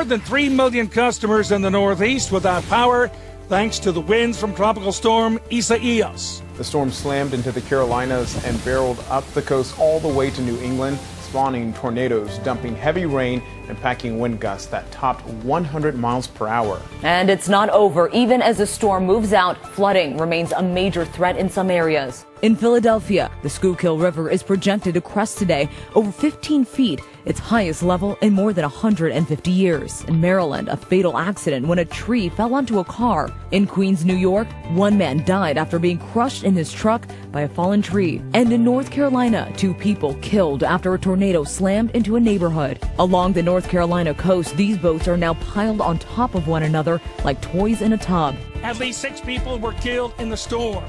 More than 3 million customers in the Northeast without power thanks to the winds from Tropical Storm Isaias. The storm slammed into the Carolinas and barreled up the coast all the way to New England, spawning tornadoes, dumping heavy rain and packing wind gusts that topped 100 miles per hour. And it's not over. Even as the storm moves out, flooding remains a major threat in some areas. In Philadelphia, the Schuylkill River is projected to crest today over 15 feet, its highest level in more than 150 years. In Maryland, a fatal accident when a tree fell onto a car. In Queens, New York, one man died after being crushed in his truck by a fallen tree. And in North Carolina, 2 people killed after a tornado slammed into a neighborhood. Along the North Carolina coast, these boats are now piled on top of one another like toys in a tub. At least 6 people were killed in the storm.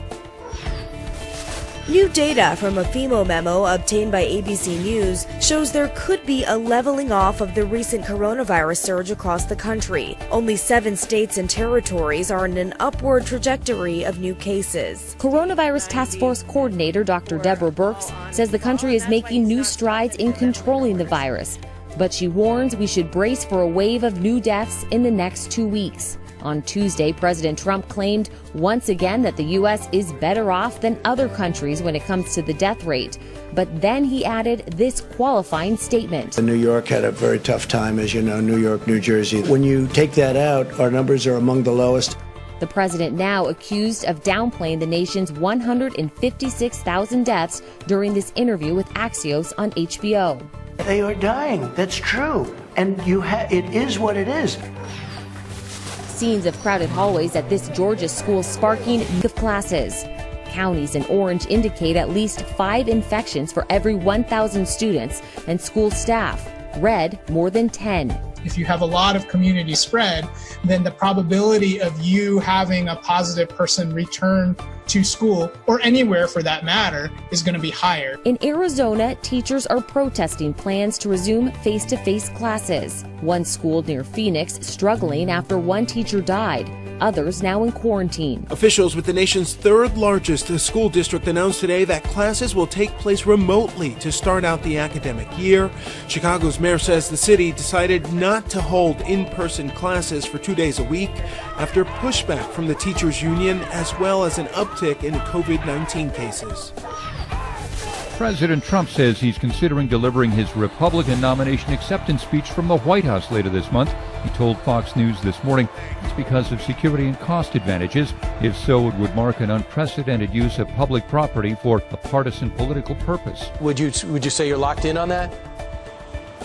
New data from a FEMA memo obtained by ABC News shows there could be a leveling off of the recent coronavirus surge across the country. Only 7 states and territories are in an upward trajectory of new cases. Coronavirus Task Force Coordinator Dr. Deborah Birx says the country is making new strides in controlling the virus, but she warns we should brace for a wave of new deaths in the next 2 weeks. On Tuesday, President Trump claimed once again that the U.S. is better off than other countries when it comes to the death rate. But then he added this qualifying statement. New York had a very tough time, as you know, New York, New Jersey. When you take that out, our numbers are among the lowest. The president now accused of downplaying the nation's 156,000 deaths during this interview with Axios on HBO. They are dying. That's true. And it is what it is. Scenes of crowded hallways at this Georgia school sparking of classes. Counties in orange indicate at least 5 infections for every 1,000 students and school staff. Red, more than 10. If you have a lot of community spread, then the probability of you having a positive person return to school, or anywhere for that matter, is going to be higher. In Arizona, teachers are protesting plans to resume face-to-face classes. One school near Phoenix struggling after one teacher died. Others now in quarantine. Officials with the nation's 3rd largest school district announced today that classes will take place remotely to start out the academic year. Chicago's mayor says the city decided not to hold in-person classes for 2 days a week after pushback from the teachers union as well as an uptick in COVID-19 cases. President Trump says he's considering delivering his Republican nomination acceptance speech from the White House later this month. He told Fox News this morning it's because of security and cost advantages. If so, it would mark an unprecedented use of public property for a partisan political purpose. Would you say you're locked in on that?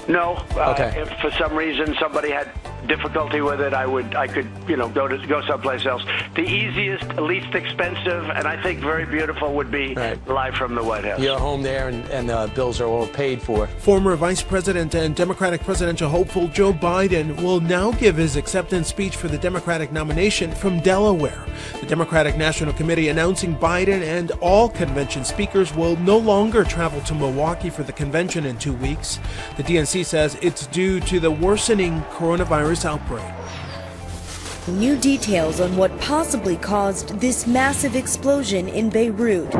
No. Okay. If for some reason somebody had difficulty with it, I could go someplace else. The easiest, least expensive, and I think very beautiful would be live from the White House. You're home there, and the bills are all paid for. Former Vice President and Democratic presidential hopeful Joe Biden will now give his acceptance speech for the Democratic nomination from Delaware. The Democratic National Committee announcing Biden and all convention speakers will no longer travel to Milwaukee for the convention in 2 weeks. The DNC says it's due to the worsening coronavirus outbreak. New details on what possibly caused this massive explosion in Beirut.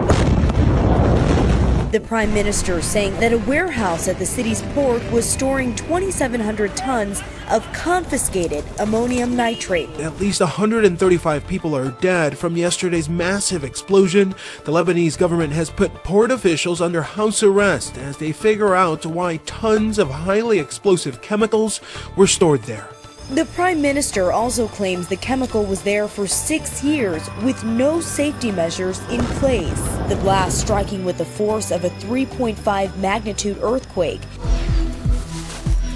The Prime Minister saying that a warehouse at the city's port was storing 2,700 tons of confiscated ammonium nitrate. At least 135 people are dead from yesterday's massive explosion. The Lebanese government has put port officials under house arrest as they figure out why tons of highly explosive chemicals were stored there. The Prime Minister also claims the chemical was there for 6 years with no safety measures in place. The blast striking with the force of a 3.5 magnitude earthquake.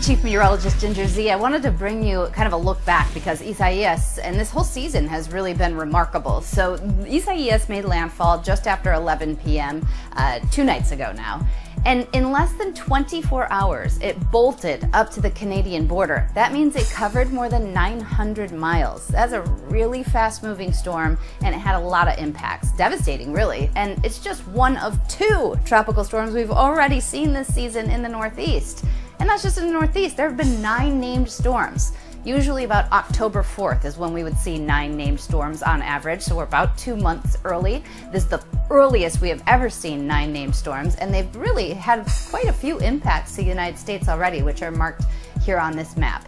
Chief Meteorologist Ginger Z, I wanted to bring you kind of a look back because Isaias and this whole season has really been remarkable. So Isaias made landfall just after 11 p.m. 2 nights ago now. And in less than 24 hours, it bolted up to the Canadian border. That means it covered more than 900 miles. That's a really fast-moving storm, and it had a lot of impacts. Devastating, really. And it's just one of 2 tropical storms we've already seen this season in the Northeast. And that's just in the Northeast. There have been 9 named storms. Usually about October 4th is when we would see 9 named storms on average, so we're about 2 months early. This is the earliest we have ever seen 9 named storms, and they've really had quite a few impacts to the United States already, which are marked here on this map.